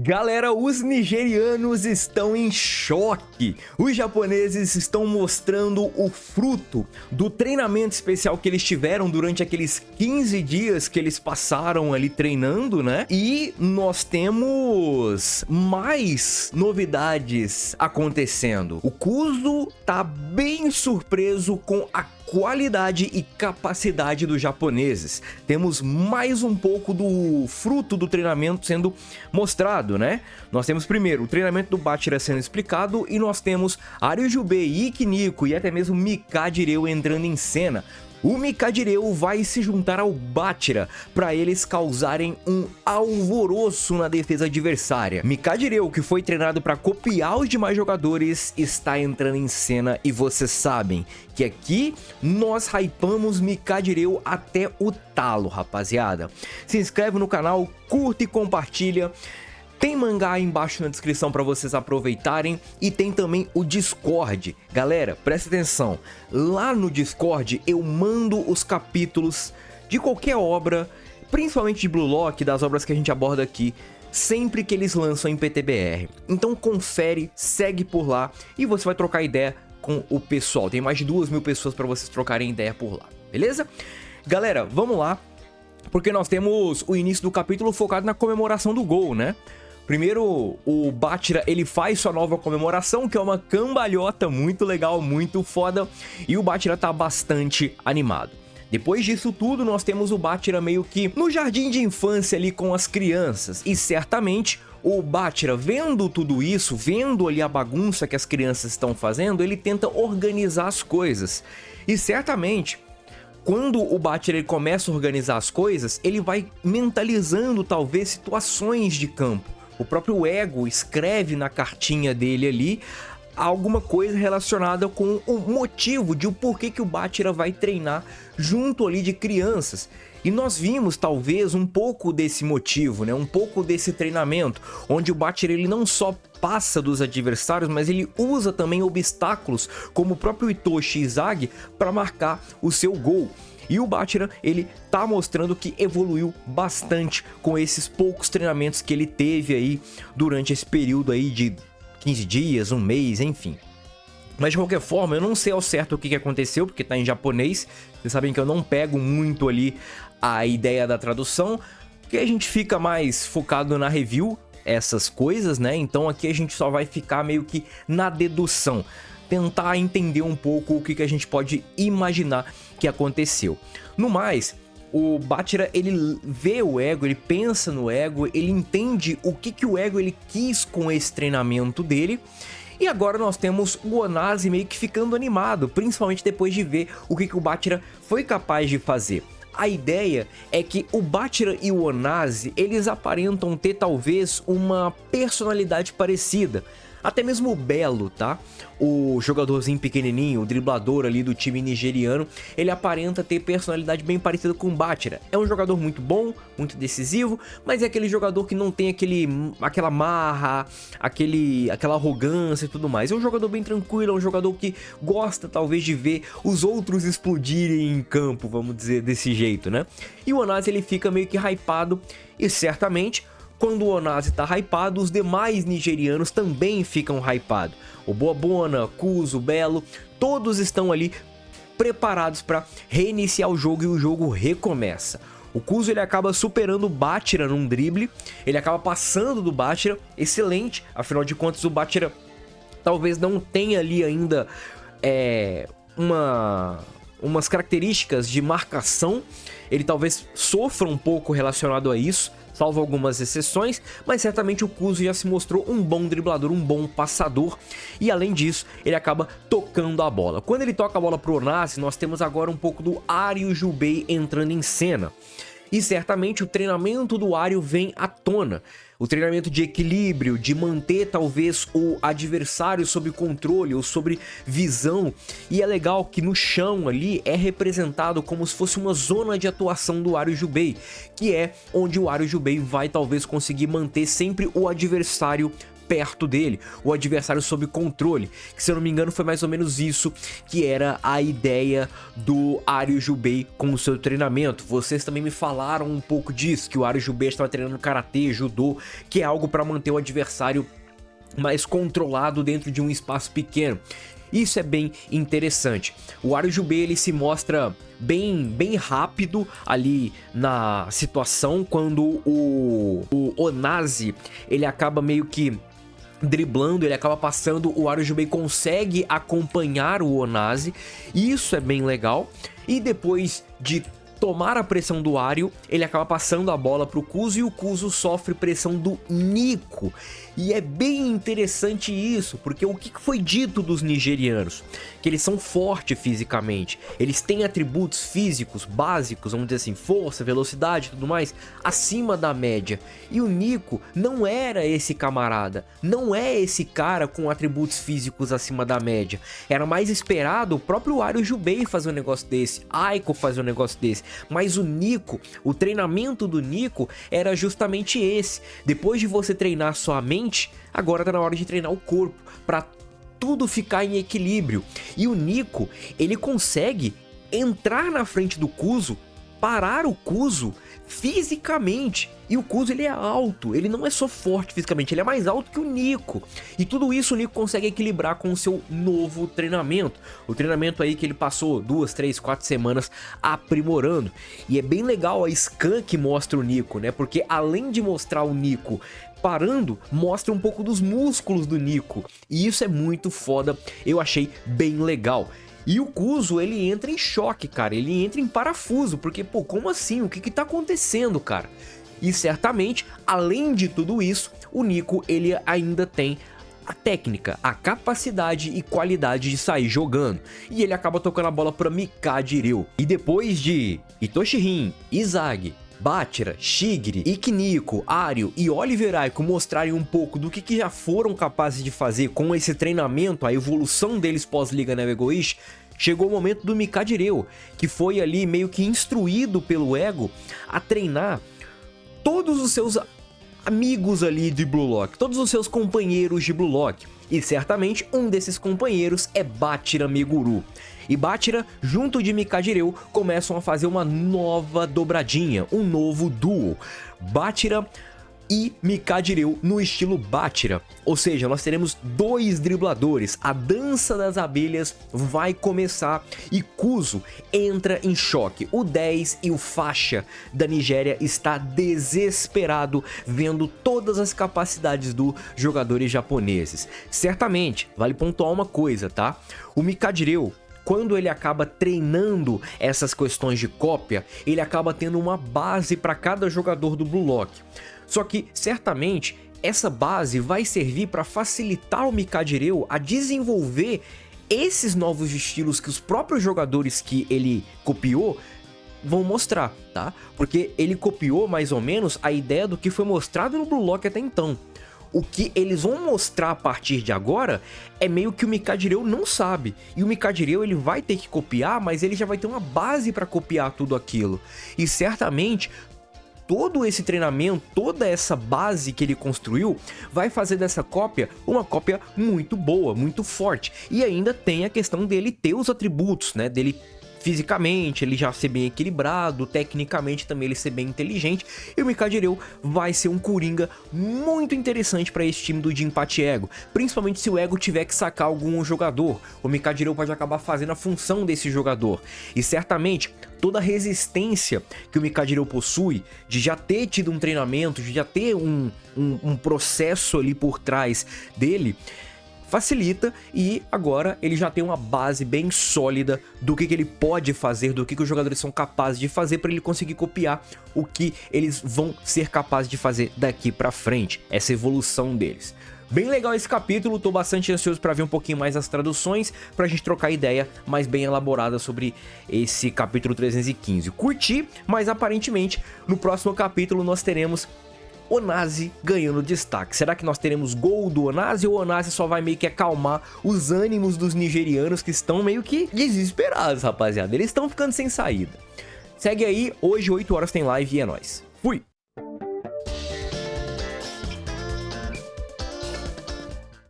Galera, os nigerianos estão em choque. Os japoneses estão mostrando o fruto do treinamento especial que eles tiveram durante aqueles 15 dias que eles passaram ali treinando, né? E nós temos mais novidades acontecendo. O Kuzo tá bem surpreso com a qualidade e capacidade dos japoneses. Temos mais um pouco do fruto do treinamento sendo mostrado, né? Nós temos primeiro o treinamento do Bachira sendo explicado e nós temos Aryujubei, Ikki Nico e até mesmo Mikajireu entrando em cena. O Mikajireu vai se juntar ao Bachira para eles causarem um alvoroço na defesa adversária. Mikajireu, que foi treinado para copiar os demais jogadores, está entrando em cena e vocês sabem que aqui nós hypamos Mikajireu até o talo, rapaziada. Se inscreve no canal, curte e compartilha. Tem mangá aí embaixo na descrição para vocês aproveitarem e tem também o Discord. Galera, presta atenção, lá no Discord eu mando os capítulos de qualquer obra, principalmente de Blue Lock, das obras que a gente aborda aqui, sempre que eles lançam em PTBR. Então confere, segue por lá e você vai trocar ideia com o pessoal. Tem mais de 2.000 pessoas para vocês trocarem ideia por lá, beleza? Galera, vamos lá, porque nós temos o início do capítulo focado na comemoração do gol, né? Primeiro, o Bachira, ele faz sua nova comemoração, que é uma cambalhota muito legal, muito foda, e o Bachira tá bastante animado. Depois disso tudo, nós temos o Bachira meio que no jardim de infância ali com as crianças, e certamente o Bachira, vendo tudo isso, vendo ali a bagunça que as crianças estão fazendo, ele tenta organizar as coisas, e certamente quando o Bachira ele começa a organizar as coisas, ele vai mentalizando talvez situações de campo. O próprio Ego escreve na cartinha dele ali alguma coisa relacionada com o motivo de o porquê que o Bachira vai treinar junto ali de crianças. E nós vimos talvez um pouco desse motivo, né? Um pouco desse treinamento, onde o Bachira ele não só passa dos adversários, mas ele usa também obstáculos como o próprio Itoshi Izagi para marcar o seu gol. E o Bachira, ele tá mostrando que evoluiu bastante com esses poucos treinamentos que ele teve aí durante esse período aí de 15 dias, um mês, enfim. Mas de qualquer forma, eu não sei ao certo o que aconteceu, porque tá em japonês. Vocês sabem que eu não pego muito ali a ideia da tradução, porque a gente fica mais focado na review, essas coisas, né? Então aqui a gente só vai ficar meio que na dedução, tentar entender um pouco o que a gente pode imaginar que aconteceu. No mais, o Bachira, ele vê o Ego, ele pensa no Ego, ele entende o que o Ego ele quis com esse treinamento dele. E agora nós temos o Onaze meio que ficando animado, principalmente depois de ver o que o Bachira foi capaz de fazer. A ideia é que o Bachira e o Onaze, eles aparentam ter talvez uma personalidade parecida. Até mesmo o Belo, tá? O jogadorzinho pequenininho, o driblador ali do time nigeriano, ele aparenta ter personalidade bem parecida com o Bachira. É um jogador muito bom, muito decisivo, mas é aquele jogador que não tem aquela marra, aquela arrogância e tudo mais. É um jogador bem tranquilo, é um jogador que gosta talvez de ver os outros explodirem em campo, vamos dizer desse jeito, né? E o Onaze ele fica meio que hypado e certamente quando o Onaze tá hypado, os demais nigerianos também ficam hypados. O Boabona, Kuzo, Belo, todos estão ali preparados para reiniciar o jogo e o jogo recomeça. O Kuzo ele acaba superando o Bachira num drible, ele acaba passando do Bachira, excelente, afinal de contas o Bachira talvez não tenha ali ainda umas características de marcação, ele talvez sofra um pouco relacionado a isso, salvo algumas exceções, mas certamente o Kuzo já se mostrou um bom driblador, um bom passador, e além disso, ele acaba tocando a bola. Quando ele toca a bola pro Onaze, nós temos agora um pouco do Aryujubei entrando em cena. E certamente o treinamento do Aryu vem à tona. O treinamento de equilíbrio, de manter talvez o adversário sob controle ou sob visão. E é legal que no chão ali é representado como se fosse uma zona de atuação do Aryujubei, que é onde o Aryujubei vai talvez conseguir manter sempre o adversário perto dele, o adversário sob controle, que se eu não me engano foi mais ou menos isso que era a ideia do Aryujubei com o seu treinamento. Vocês também me falaram um pouco disso, que o Aryujubei estava treinando karatê, judô, que é algo para manter o adversário mais controlado dentro de um espaço pequeno. Isso é bem interessante. O Aryujubei ele se mostra bem rápido ali na situação quando o Onaze ele acaba meio que driblando, ele acaba passando, o Aryujubei consegue acompanhar o Onaze, isso é bem legal. E depois de tomar a pressão do Aryu, ele acaba passando a bola pro Kuzo e o Kuzo sofre pressão do Nico. E é bem interessante isso, porque o que foi dito dos nigerianos? Que eles são fortes fisicamente, eles têm atributos físicos básicos, vamos dizer assim, força, velocidade e tudo mais, acima da média. E o Nico não era esse camarada, não é esse cara com atributos físicos acima da média. Era mais esperado o próprio Aryujubei fazer um negócio desse, Aiko fazer um negócio desse. Mas o Nico, o treinamento do Nico era justamente esse. Depois de você treinar sua mente, agora tá na hora de treinar o corpo, para tudo ficar em equilíbrio. E o Nico, ele consegue entrar na frente do Kuzo, parar o Kuzo fisicamente. E o Kuzo ele é alto, ele não é só forte fisicamente, ele é mais alto que o Nico. E tudo isso o Nico consegue equilibrar com o seu novo treinamento. O treinamento aí que ele passou 2, 3, 4 semanas aprimorando. E é bem legal a scan que mostra o Nico, né? Porque além de mostrar o Nico parando, mostra um pouco dos músculos do Nico. E isso é muito foda, eu achei bem legal. E o Kuzo, ele entra em choque, cara, ele entra em parafuso, porque, pô, como assim? O que tá acontecendo, cara? E certamente, além de tudo isso, o Nico, ele ainda tem a técnica, a capacidade e qualidade de sair jogando. E ele acaba tocando a bola para Mikajiryu. E depois de Itoshi-rin, Izagi, Bachira, Shigiri, Ikiniko, Aryu e Oliver Aiko mostrarem um pouco do que já foram capazes de fazer com esse treinamento, a evolução deles pós-Liga Neo Egoishi, chegou o momento do Mikajiryu, que foi ali meio que instruído pelo Ego a treinar todos os seus amigos ali de Blue Lock, todos os seus companheiros de Blue Lock. E certamente um desses companheiros é Bachira Meguru. E Bachira, junto de Mikajiryu, começam a fazer uma nova dobradinha, um novo duo. Bachira e Mikajiryu no estilo Bachira. Ou seja, nós teremos dois dribladores. A dança das abelhas vai começar e Kuzo entra em choque. O 10 e o faixa da Nigéria está desesperado vendo todas as capacidades dos jogadores japoneses. Certamente, vale pontuar uma coisa, tá? O Mikajiryu, quando ele acaba treinando essas questões de cópia, ele acaba tendo uma base para cada jogador do Blue Lock. Só que, certamente, essa base vai servir para facilitar o Mikajiryu a desenvolver esses novos estilos que os próprios jogadores que ele copiou vão mostrar, tá? Porque ele copiou mais ou menos a ideia do que foi mostrado no Blue Lock até então. O que eles vão mostrar a partir de agora é meio que o Mikajiryu não sabe. E o Mikajiryu ele vai ter que copiar, mas ele já vai ter uma base para copiar tudo aquilo. E certamente todo esse treinamento, toda essa base que ele construiu, vai fazer dessa cópia uma cópia muito boa, muito forte. E ainda tem a questão dele ter os atributos, né? Dele fisicamente, ele já ser bem equilibrado, tecnicamente também ele ser bem inteligente. E o Mikajiryu vai ser um coringa muito interessante para esse time do Jinpachi Ego. Principalmente se o Ego tiver que sacar algum jogador. O Mikajiryu pode acabar fazendo a função desse jogador. E certamente toda a resistência que o Mikajiryu possui, de já ter tido um treinamento, de já ter um processo ali por trás dele, facilita, e agora ele já tem uma base bem sólida do que ele pode fazer, do que os jogadores são capazes de fazer para ele conseguir copiar o que eles vão ser capazes de fazer daqui para frente, essa evolução deles. Bem legal esse capítulo, tô bastante ansioso para ver um pouquinho mais as traduções, pra gente trocar ideia mais bem elaborada sobre esse capítulo 315. Curti, mas aparentemente no próximo capítulo nós teremos Onaze ganhando destaque. Será que nós teremos gol do Onaze ou o Onaze só vai meio que acalmar os ânimos dos nigerianos que estão meio que desesperados, rapaziada? Eles estão ficando sem saída. Segue aí, hoje 8 horas tem live e é nóis. Fui!